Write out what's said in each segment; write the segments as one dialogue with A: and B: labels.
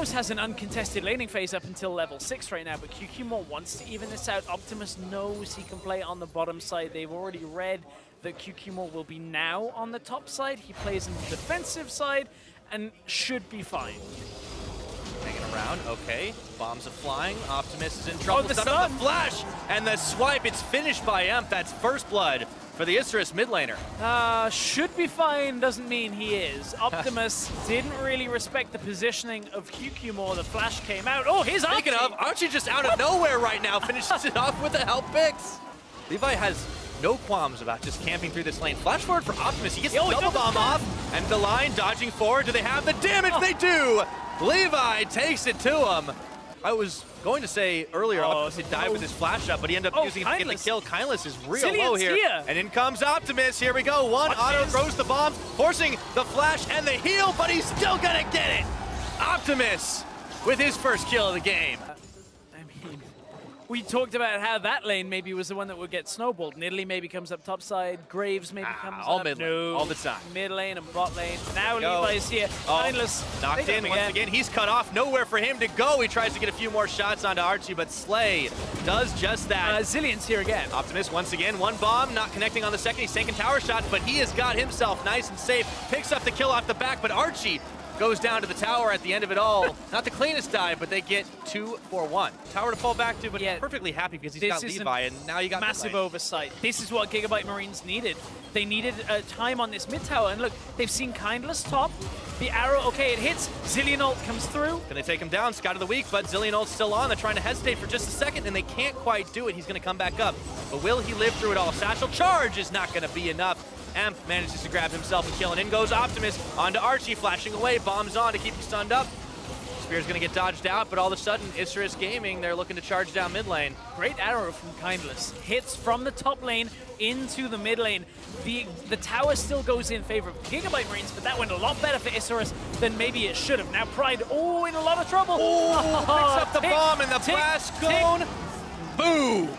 A: almost has an uncontested laning phase up until level 6 right now, but QQ wants to even this out. Optimus knows he can play on the bottom side. They've already read that QQ will be now on the top side. He plays in the defensive side and should be fine.
B: Hanging around, okay. Bombs are flying. Optimus is in trouble.
A: the
B: Set up the flash and the swipe. It's finished by Emp. That's first blood for the Isurus mid laner.
A: Should be fine doesn't mean he is. Optimus didn't really respect the positioning of QQ. The flash came out. Oh, here's Archie.
B: Speaking of, Archie just out of nowhere right now finishes it off with a help picks. Levi has no qualms about just camping through this lane. Flash forward for Optimus. He gets the double bomb off, and the line dodging forward. Do they have the damage? They do. Levi takes it to him. I was going to say earlier, Optimus had died with his flash up, but he ended up using it to get the kill. Kindless is real low here. And in comes Optimus. Here we go. One auto throws the bomb, forcing the flash and the heal, but he's still gonna get it. Optimus with his first kill of the game.
A: We talked about how that lane maybe was the one that would get snowballed. Nidalee maybe comes up top side. Graves maybe comes
B: all
A: up.
B: Mid lane, all the time.
A: Mid lane and bot lane. Now Levi's here. Kindless.
B: Knocked in once again. He's cut off. Nowhere for him to go. He tries to get a few more shots onto Archie, but Slay does just that.
A: Zillion's here again.
B: Optimus once again. One bomb, not connecting on the second. He's taking tower shots, but he has got himself nice and safe. Picks up the kill off the back, but Archie goes down to the tower at the end of it all. Not the cleanest dive, but they get 2 for 1. Tower to fall back to, but yeah, perfectly happy because he's got Levi, and now you got
A: massive oversight. This is what Gigabyte Marines needed. They needed time on this mid tower, and look, they've seen Kindless top. The arrow, okay, it hits. Zillion ult comes through.
B: Can they take him down? Scout of the week, but Zillion ult's still on. They're trying to hesitate for just a second, and they can't quite do it. He's going to come back up. But will he live through it all? Satchel charge is not going to be enough. Emp manages to grab himself a kill, and in goes Optimus onto Archie, flashing away, bombs on to keep him stunned up. Spear's gonna get dodged out, but all of a sudden, Isurus Gaming, they're looking to charge down mid lane.
A: Great arrow from Kindless. Hits from the top lane into the mid lane. The tower still goes in favor of Gigabyte Marines, but that went a lot better for Isurus than maybe it should have. Now Pride, in a lot of trouble.
B: Picks up the bomb and the blast cone. Boom!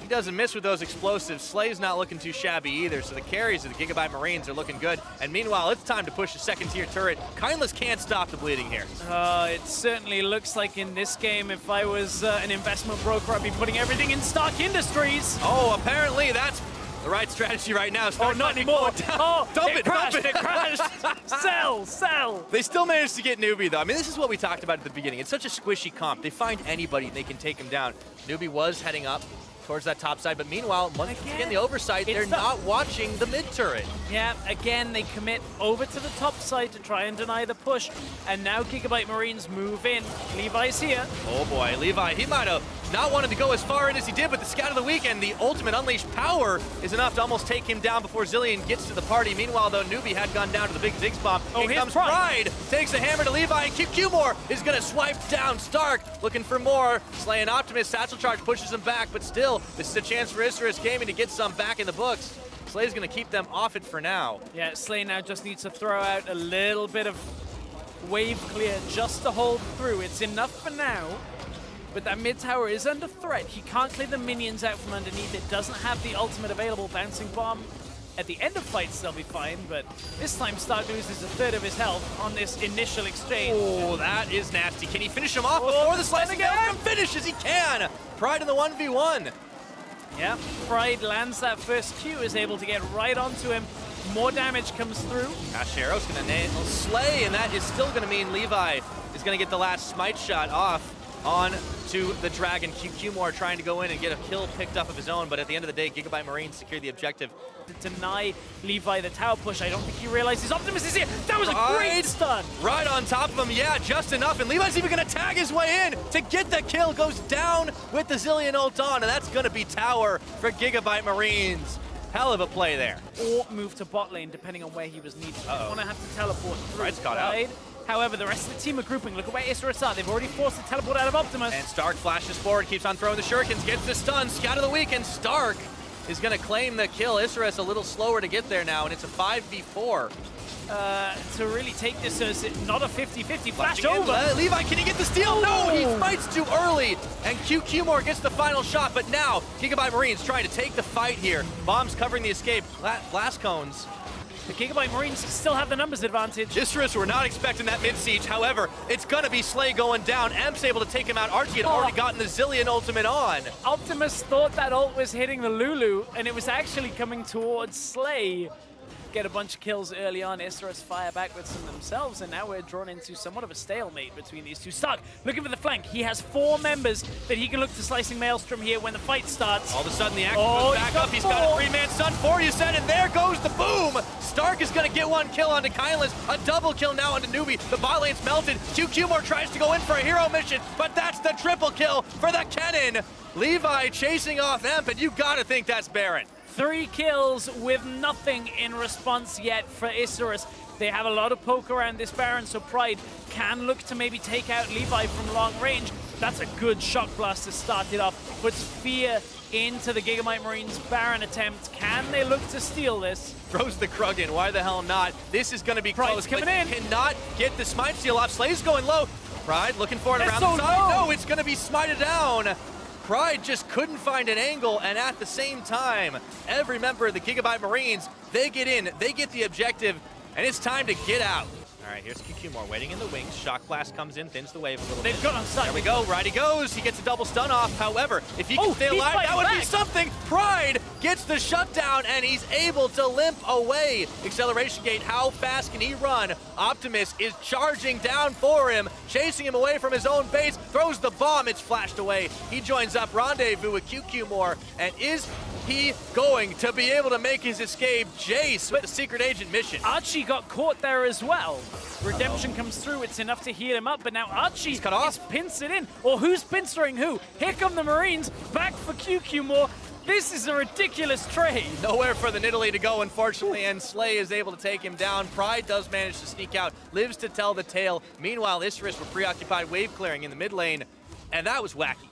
B: He doesn't miss with those explosives. Slay's not looking too shabby either, so the carries of the Gigabyte Marines are looking good. And meanwhile, it's time to push a second-tier turret. Kindless can't stop the bleeding here.
A: It certainly looks like in this game, if I was an investment broker, I'd be putting everything in Stark Industries.
B: Apparently that's the right strategy right now.
A: Not anymore.
B: Dump
A: it crashed. Sell.
B: They still managed to get Newbie, though. I mean, this is what we talked about at the beginning. It's such a squishy comp. They find anybody, they can take him down. Newbie was heading up towards that top side, but meanwhile, once again, the oversight, they're not watching the mid turret.
A: Yeah, again, they commit over to the top side to try and deny the push, and now Gigabyte Marines move in. Levi's here.
B: Oh boy, Levi, he might have not wanted to go as far in as he did, but the Scout of the Weekend, the ultimate unleashed power is enough to almost take him down before Zillion gets to the party. Meanwhile, though, Newbie had gone down to the big Ziggs bomb. Here comes Pride, takes a hammer to Levi, and QQ is going to swipe down Stark, looking for more. Slay and Optimus, Satchel Charge pushes him back, but still, this is a chance for Isurus Gaming to get some back in the books. Slay's going to keep them off it for now.
A: Yeah, Slay now just needs to throw out a little bit of wave clear just to hold through. It's enough for now. But that mid tower is under threat. He can't clear the minions out from underneath. It doesn't have the ultimate available. Bouncing bomb. At the end of fights, they'll be fine, but this time Stark loses a third of his health on this initial exchange.
B: Oh, that is nasty. Can he finish him off before the slice again? Finishes, he can. Pride in the 1v1.
A: Yeah, Pride lands that first Q, is able to get right onto him. More damage comes through.
B: Ash Arrow's gonna nail Slay, and that is still gonna mean Levi is gonna get the last smite shot off on to the Dragon. QQ trying to go in and get a kill picked up of his own, but at the end of the day, Gigabyte Marines secure the objective.
A: To deny Levi the tower push, I don't think he realizes Optimus is here. That was a great stun.
B: Right on top of him, yeah, just enough, and Levi's even gonna tag his way in to get the kill, goes down with the Zillion ult on, and that's gonna be tower for Gigabyte Marines. Hell of a play there.
A: Or move to bot lane, depending on where he was needed. You want to have to teleport through.
B: Pride's got out.
A: However, the rest of the team are grouping. Look at where Isurus are. They've already forced the teleport out of Optimus.
B: And Stark flashes forward, keeps on throwing the shurikens, gets the stun. Scout of the Weekend, Stark is going to claim the kill. Isurus a little slower to get there now, and it's a 5v4.
A: To really take this as not a 50-50 flash over.
B: Levi, can he get the steal? No, he fights too early, and QQ gets the final shot, but now Gigabyte Marines trying to take the fight here. Bombs covering the escape, blast cones.
A: The Gigabyte Marines still have the numbers advantage.
B: Isris were not expecting that mid-siege. However, it's going to be Slay going down. Emp's able to take him out. Archie had already gotten the Zillion ultimate on.
A: Optimus thought that ult was hitting the Lulu, and it was actually coming towards Slay. Get a bunch of kills early on. Isris fire back with some themselves, and now we're drawn into somewhat of a stalemate between these two. Stark looking for the flank. He has 4 members that he can look to slicing Maelstrom here when the fight starts.
B: All of a sudden, the action goes back up. He's got a 3-man stun, 4 you said, and there goes the boom. Stark is going to get 1 kill onto Kindless. A double kill now onto Newbie. The bot lane's melted. QQ tries to go in for a hero mission, but that's the triple kill for the Kennen. Levi chasing off Emp, and you got to think that's Baron.
A: 3 kills with nothing in response yet for Isris. They have a lot of poke around this Baron, so Pride can look to maybe take out Levi from long range. That's a good shock blast to start it off. Puts fear into the Gigabyte Marines Baron attempt. Can they look to steal this?
B: Throws the Krug in. Why the hell not? This is going to be close.
A: Coming in.
B: Cannot get the smite steal off. Slay's going low. Pride looking for it around the side. No, it's going to be smited down. Pride just couldn't find an angle, and at the same time, every member of the Gigabyte Marines, they get in, they get the objective, and it's time to get out. All right, here's QQ waiting in the wings. Shock Blast comes in, thins the wave a little bit.
A: They've got on side.
B: There we go, right he goes. He gets a double stun off. However, if he can stay alive, that would be something. Pride gets the shutdown, and he's able to limp away. Acceleration Gate, how fast can he run? Optimus is charging down for him, chasing him away from his own base, throws the bomb, it's flashed away. He joins up Rendezvous with QQ and is he going to be able to make his escape? Jace with the secret agent mission.
A: Archie got caught there as well. Redemption comes through, it's enough to heal him up, but now Archie is pincering in. Or who's pincering who? Here come the Marines, back for QQ. This is a ridiculous trade.
B: Nowhere for the Nidalee to go, unfortunately, and Slay is able to take him down. Pride does manage to sneak out, lives to tell the tale. Meanwhile, Isris were preoccupied wave clearing in the mid lane, and that was wacky.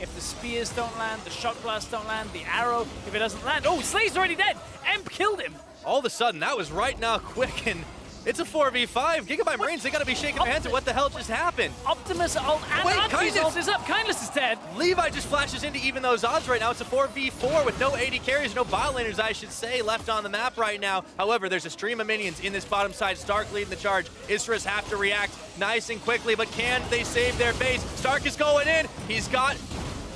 A: If the spears don't land, the shock blasts don't land, the arrow, if it doesn't land, oh, Slay's already dead. Emp killed him.
B: All of a sudden, that was right now quick, and it's a 4v5. Gigabyte Marines, they gotta be shaking their heads at what the hell just happened.
A: Optimus ult and Archie's ult is up. Kindness is dead.
B: Levi just flashes into even those odds right now. It's a 4v4 with no AD carries, no bot laners, I should say, left on the map right now. However, there's a stream of minions in this bottom side. Stark leading the charge. Isris have to react nice and quickly, but can they save their base? Stark is going in. He's got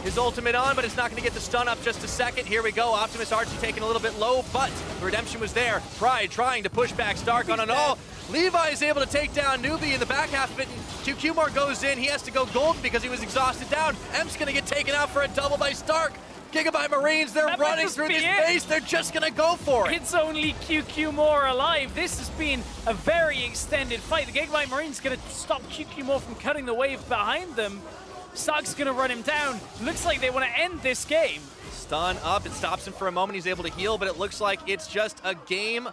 B: his ultimate on, but it's not going to get the stun up just a second. Here we go. Optimus Archie taking a little bit low, but the redemption was there. Pride trying to push back Stark on an all. Levi is able to take down Newbie in the back half of it, and QQ goes in. He has to go golden because he was exhausted down. Emp's going to get taken out for a double by Stark. Gigabyte Marines, they're running through this base. They're just going to go for it.
A: It's only QQ alive. This has been a very extended fight. The Gigabyte Marines going to stop QQ from cutting the wave behind them. Stark's gonna run him down. Looks like they want to end this game.
B: Stun up, it stops him for a moment. He's able to heal, but it looks like it's just a game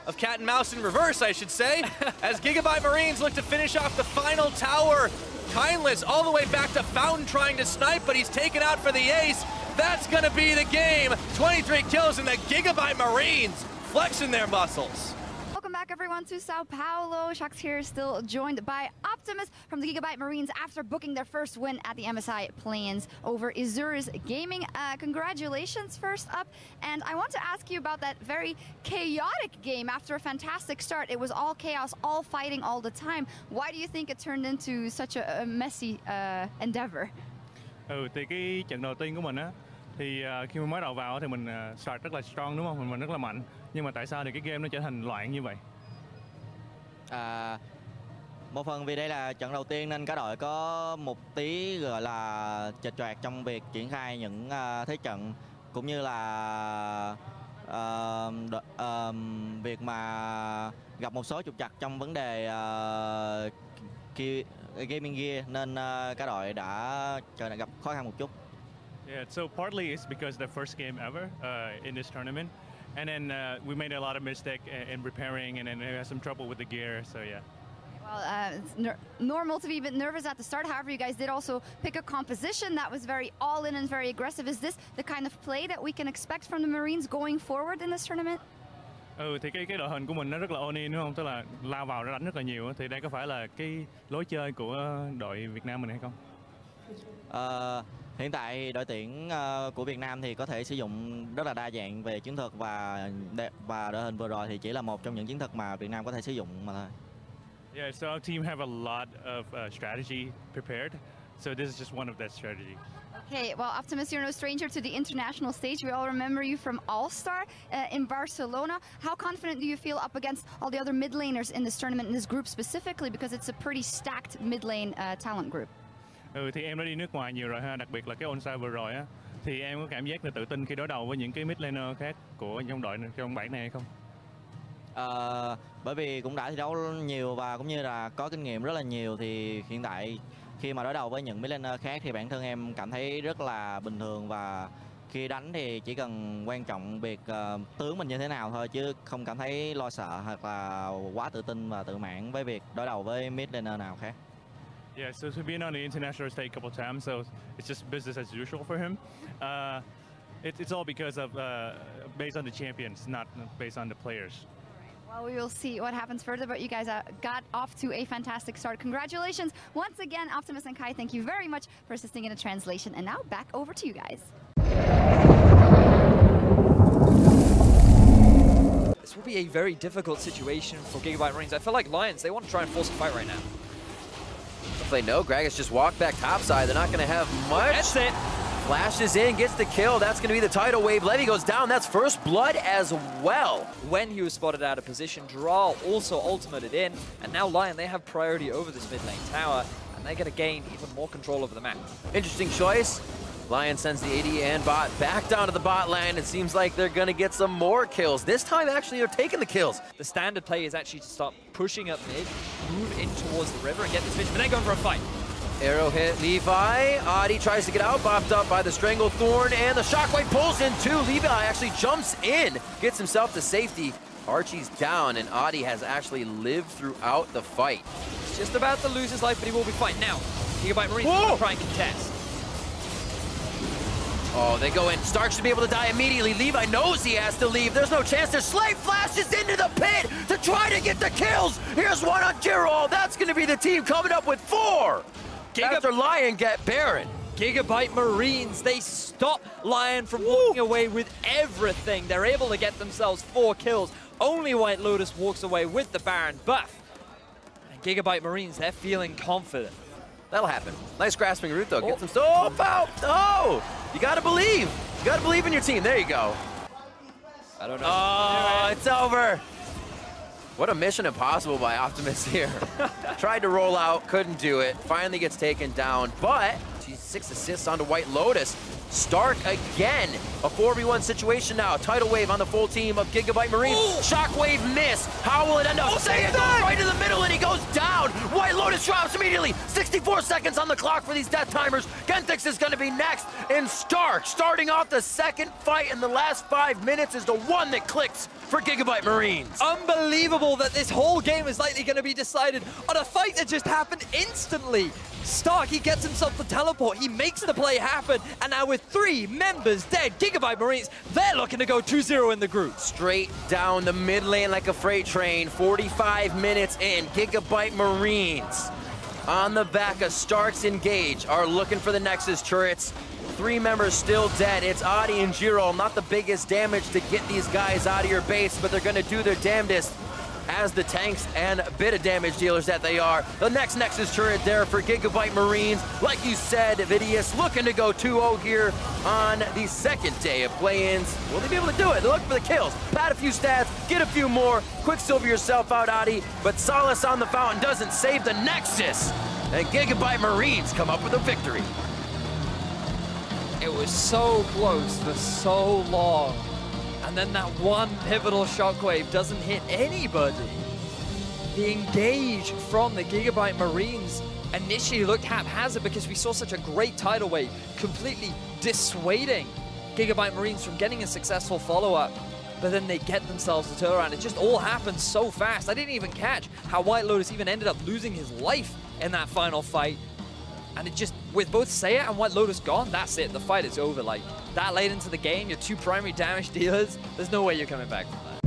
B: of cat and mouse in reverse, I should say, as Gigabyte Marines look to finish off the final tower. Kindless all the way back to Fountain trying to snipe, but he's taken out for the ace. That's gonna be the game. 23 kills in the Gigabyte Marines flexing their muscles.
C: Welcome back, everyone, to Sao Paulo. Shocks here, still joined by Optimus from the Gigabyte Marines after booking their first win at the MSI Play-ins over Azur's Gaming. Congratulations first up, and I want to ask you about that very chaotic game after a fantastic start. It was all chaos, all fighting all the time. Why do you think it turned into such a messy endeavor?
D: Thì cái trận đầu tiên của mình á, thì khi mà mới đầu vào thì mình start rất là strong, đúng không? Mình rất là mạnh. Nhưng mà tại sao thì cái game nó trở thành loạn như vậy?
E: Một phần vì đây là trận đầu tiên nên cả đội có một tí gọi là chệch choạc trong việc triển khai những thế trận, cũng như là việc mà gặp một số trục trặc trong vấn đề gaming gear, nên cả đội đã gặp khó khăn một chút.
D: Yeah, so partly it's because the first game ever in this tournament, and then we made a lot of mistake in repairing, and then we had some trouble with the gear. So yeah.
C: Well, it's normal to be a bit nervous at the start. However, you guys did also pick a composition that was very all-in and very aggressive. Is this the kind of play that we can expect from the Marines going forward in this tournament?
D: Thì cái đội hình của mình nó rất là all-in, đúng không? Tức là lao vào nó đánh rất là nhiều. Thì đây có phải là cái lối chơi của đội Việt Nam mình hay không?
E: Hiện tại đội tuyển của Việt Nam thì có thể sử dụng rất là đa dạng về chiến thuật và đội hình vừa rồi thì chỉ là một trong những chiến thuật mà Việt Nam có thể sử dụng mà thôi.
D: Yeah, so our team have a lot of strategy prepared. So this is just one of that strategy.
C: Okay, well, Optimus, you're no stranger to the international stage. We all remember you from All-Star in Barcelona. How confident do you feel up against all the other mid laners in this tournament, in this group specifically, because it's a pretty stacked mid lane talent group?
D: Thì em đã đi nước ngoài nhiều rồi ha, đặc biệt là cái All-Star vừa rồi á, thì em có cảm giác là tự tin khi đối đầu với những cái mid laner khác của trong đội trong bảng này hay không?
E: Bởi vì cũng đã thi đấu nhiều và cũng như là có kinh nghiệm rất là nhiều, thì hiện tại khi mà đối đầu với những mid laner khác thì bản thân em cảm thấy rất là bình thường, và khi đánh thì chỉ cần quan trọng việc tướng mình như thế nào thôi, chứ không cảm thấy lo sợ hoặc là quá tự tin và tự mãn với việc đối đầu với mid laner nào khác.
D: Yeah, so he's been on the international stage a couple of times, so it's just business as usual for him. It's all because of based on the champions, not based on the players.
C: Well, we will see what happens further, but you guys got off to a fantastic start. Congratulations once again, Optimus and Kai. Thank you very much for assisting in a translation. And now back over to you guys.
F: This will be a very difficult situation for Gigabyte Marines. I feel like Lions, they want to try and force a fight right now.
G: They know Gragas just walked back topside. They're not going to have much.
F: That's it.
G: Flashes in, gets the kill. That's going to be the tidal wave. Levy goes down. That's first blood as well.
F: When he was spotted out of position, Dral also ultimated in. And now Lion, they have priority over this mid lane tower. And they're going to gain even more control over the map.
G: Interesting choice. Lion sends the AD and bot back down to the bot lane. It seems like they're going to get some more kills. This time, actually, they're taking the kills.
F: The standard play is actually to start pushing up mid, move in towards the river and get this vision, but then going for a fight.
G: Arrow hit Levi. Adi tries to get out, bopped up by the Stranglethorn, and the Shockwave pulls in too. Levi actually jumps in, gets himself to safety. Archie's down, and Adi has actually lived throughout the fight.
F: He's just about to lose his life, but he will be fine. Now, Gigabyte Marines will try and contest.
G: Oh, they go in. Stark should be able to die immediately. Levi knows he has to leave. There's no chance. There's Slave flashes into the pit to try to get the kills. Here's one on Girol. That's going to be the team coming up with 4. After Lion get Baron.
F: Gigabyte Marines, they stop Lion from walking away with everything. They're able to get themselves 4 kills. Only White Lotus walks away with the Baron buff. And Gigabyte Marines, they're feeling confident.
G: That'll happen. Nice grasping root, though. Gets them so out. Oh, you gotta believe. You gotta believe in your team. There you go.
F: I don't know.
G: Oh, it's over. What a mission impossible by Optimus here. Tried to roll out, couldn't do it. Finally gets taken down, but 6 assists onto White Lotus. Stark again. A 4v1 situation now. Tidal wave on the full team of Gigabyte Marines. Shockwave miss. How will it end up? Say it goes right in the middle and he goes down. White Lotus drops immediately. 64 seconds on the clock for these death timers. Genthix is going to be next. And Stark, starting off the second fight in the last 5 minutes, is the one that clicks for Gigabyte Marines.
F: Unbelievable that this whole game is likely going to be decided on a fight that just happened instantly. Stark, he gets himself the teleport, he makes the play happen, and now with 3 members dead, Gigabyte Marines, they're looking to go 2-0 in the group.
G: Straight down the mid lane like a freight train, 45 minutes in, Gigabyte Marines on the back of Stark's Engage are looking for the Nexus turrets. 3 members still dead. It's Adi and Girol, not the biggest damage to get these guys out of your base, but they're gonna do their damnedest as the tanks and a bit of damage dealers that they are. The next Nexus turret there for Gigabyte Marines. Like you said, Vidius looking to go 2-0 here on the second day of play-ins. Will they be able to do it? They're looking for the kills. Pad a few stats, get a few more. Quicksilver yourself out, Adi. But Solace on the fountain doesn't save the Nexus. And Gigabyte Marines come up with a victory.
F: It was so close for so long. And then that one pivotal shockwave doesn't hit anybody. The engage from the Gigabyte Marines initially looked haphazard because we saw such a great tidal wave, completely dissuading Gigabyte Marines from getting a successful follow-up. But then they get themselves the turnaround. It just all happened so fast. I didn't even catch how White Lotus even ended up losing his life in that final fight. And it just, with both Seiya and White Lotus gone, that's it. The fight is over. Like, that late into the game, your 2 primary damage dealers, there's no way you're coming back from that.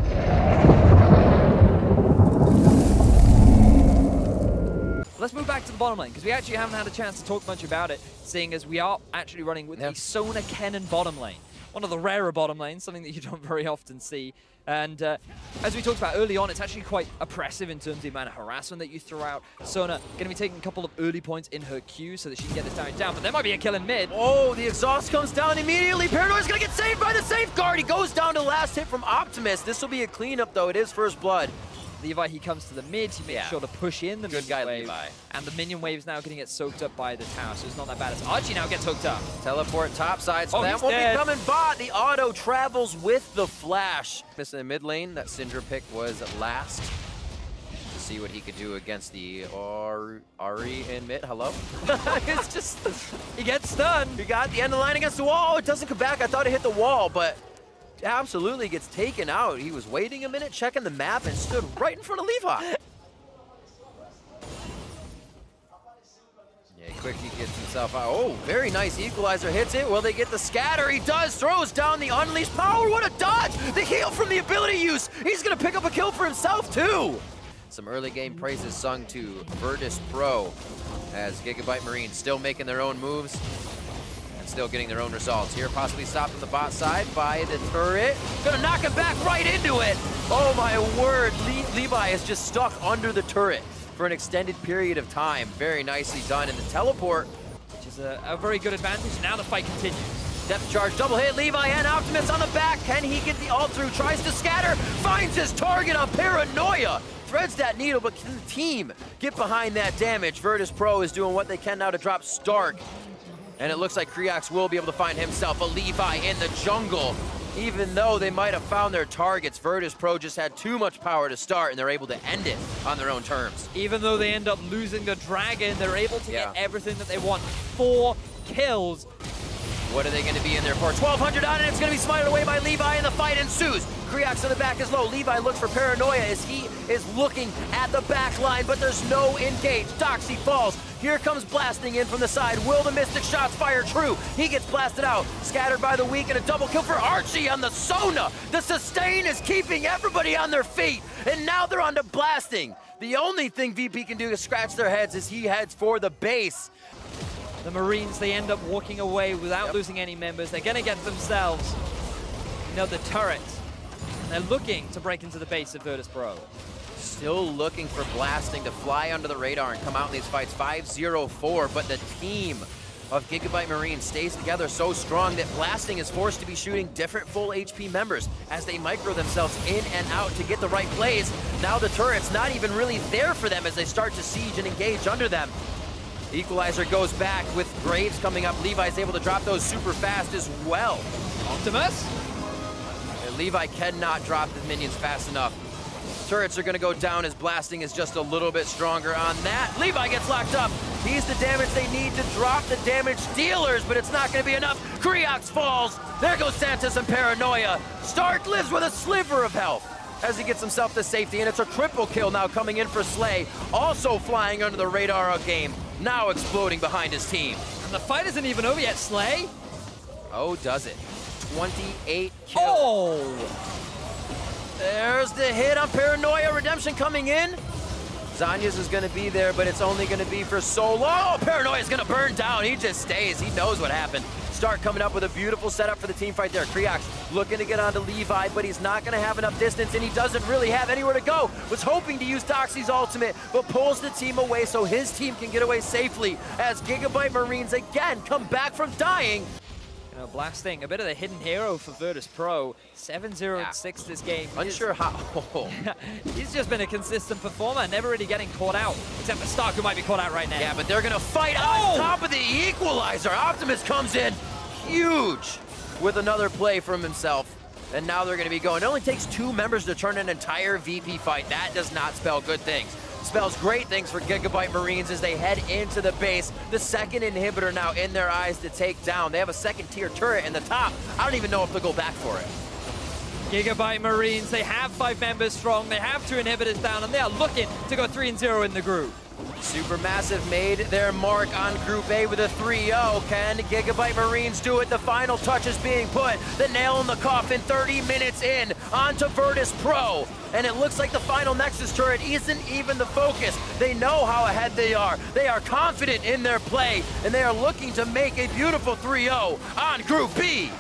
F: Let's move back to the bottom lane, because we actually haven't had a chance to talk much about it, seeing as we are actually running with a Sona Kennen bottom lane. One of the rarer bottom lanes, something that you don't very often see. And as we talked about early on, it's actually quite oppressive in terms of the amount of harassment that you throw out. Sona going to be taking a couple of early points in her queue so that she can get this damage down, but there might be a kill in mid.
G: Oh, the exhaust comes down immediately. Paranoia's going to get saved by the safeguard. He goes down to last hit from Optimus. This will be a cleanup, though. It is first blood.
F: Levi, he comes to the mid, he makes sure to push in the
G: good guy
F: wave.
G: Levi.
F: And the minion wave is now going to get soaked up by the tower, so it's not that bad. As Archie now gets hooked up.
G: Teleport topside, so that
F: he's
G: won't
F: dead.
G: be coming bot. The auto travels with the flash. Missing the mid lane, that Syndra pick was last. To see what he could do against the Ari in mid. Hello? It's just,
F: He gets stunned.
G: he got the end of the line against the wall. It doesn't come back. I thought it hit the wall, but absolutely gets taken out. He was waiting a minute, checking the map, and stood right in front of Levi. Yeah, quickly gets himself out. Oh, very nice equalizer, hits it. Will they get the scatter? He does, throws down the unleashed power. What a dodge! The heal from the ability use. He's gonna pick up a kill for himself too. Some early game praises sung to Virtus Pro as Gigabyte Marines still making their own moves. Still getting their own results. Here possibly stopped on the bot side by the turret. Gonna knock him back right into it. Oh my word, Levi is just stuck under the turret for an extended period of time. Very nicely done in the teleport.
F: Which is a very good advantage. Now the fight continues.
G: Depth charge, double hit, Levi and Optimus on the back. Can he get the ult through? Tries to scatter, finds his target on Paranoia. Threads that needle, but can the team get behind that damage? Virtus Pro is doing what they can now to drop Stark. And it looks like Kreox will be able to find himself a Levi in the jungle. Even though they might have found their targets, Virtus Pro just had too much power to start, and they're able to end it on their own terms.
F: Even though they end up losing the dragon, they're able to get everything that they want. 4 kills.
G: What are they going to be in there for? 1,200 on it. It's going to be smited away by Levi, and the fight ensues. Kreox in the back is low. Levi looks for Paranoia as he is looking at the back line, but there's no engage. Doxy falls. Here comes blasting in from the side. Will the Mystic shots fire true? He gets blasted out. Scattered by the weak, and a double kill for Archie on the Sona. The sustain is keeping everybody on their feet, and now they're on to blasting. The only thing VP can do is scratch their heads as he heads for the base.
F: The Marines, they end up walking away without losing any members. They're going to get themselves, the turret. And they're looking to break into the base of Virtus Pro.
G: Still looking for blasting to fly under the radar and come out in these fights. 5-0-4, but the team of Gigabyte Marines stays together so strong that blasting is forced to be shooting different full HP members as they micro themselves in and out to get the right plays. Now the turret's not even really there for them as they start to siege and engage under them. Equalizer goes back with Graves coming up. Levi's able to drop those super fast as well.
F: Optimus?
G: And Levi cannot drop the minions fast enough. Turrets are going to go down as blasting is just a little bit stronger on that. Levi gets locked up. He's the damage they need to drop the damage dealers, but it's not going to be enough. Kreox falls. There goes Santos and Paranoia. Stark lives with a sliver of health as he gets himself to safety, and it's a triple kill now coming in for Slay. Also flying under the radar of game. Now exploding behind his team.
F: And the fight isn't even over yet, Slay.
G: Oh, does it? 28 kills.
F: Oh!
G: There's the hit on Paranoia. Redemption coming in. Zanya's is going to be there, but it's only going to be for so long. Oh, Paranoia's going to burn down. He just stays. He knows what happened. Stark coming up with a beautiful setup for the team fight there. Kreox looking to get onto Levi, but he's not going to have enough distance, and he doesn't really have anywhere to go. Was hoping to use Doxy's ultimate, but pulls the team away so his team can get away safely as Gigabyte Marines again come back from dying.
F: Blasting, a bit of the hidden hero for Virtus Pro. 7-0-6 this game.
G: Unsure how.
F: He's just been a consistent performer, never really getting caught out, except for Stark, who might be caught out right now.
G: Yeah, but they're going to fight on top of the equalizer. Optimus comes in huge with another play from himself. And now they're going to be going. It only takes 2 members to turn an entire VP fight. That does not spell good things. Spells great things for Gigabyte Marines as they head into the base. The second inhibitor now in their eyes to take down. They have a second tier turret in the top. I don't even know if they'll go back for it.
F: Gigabyte Marines, they have 5 members strong. They have 2 inhibitors down, and they are looking to go 3-0 in the group.
G: Supermassive made their mark on Group A with a 3-0. Can Gigabyte Marines do it? The final touch is being put. The nail in the coffin 30 minutes in onto Virtus Pro. And it looks like the final Nexus turret isn't even the focus. They know how ahead they are. They are confident in their play, and they are looking to make a beautiful 3-0 on Group B.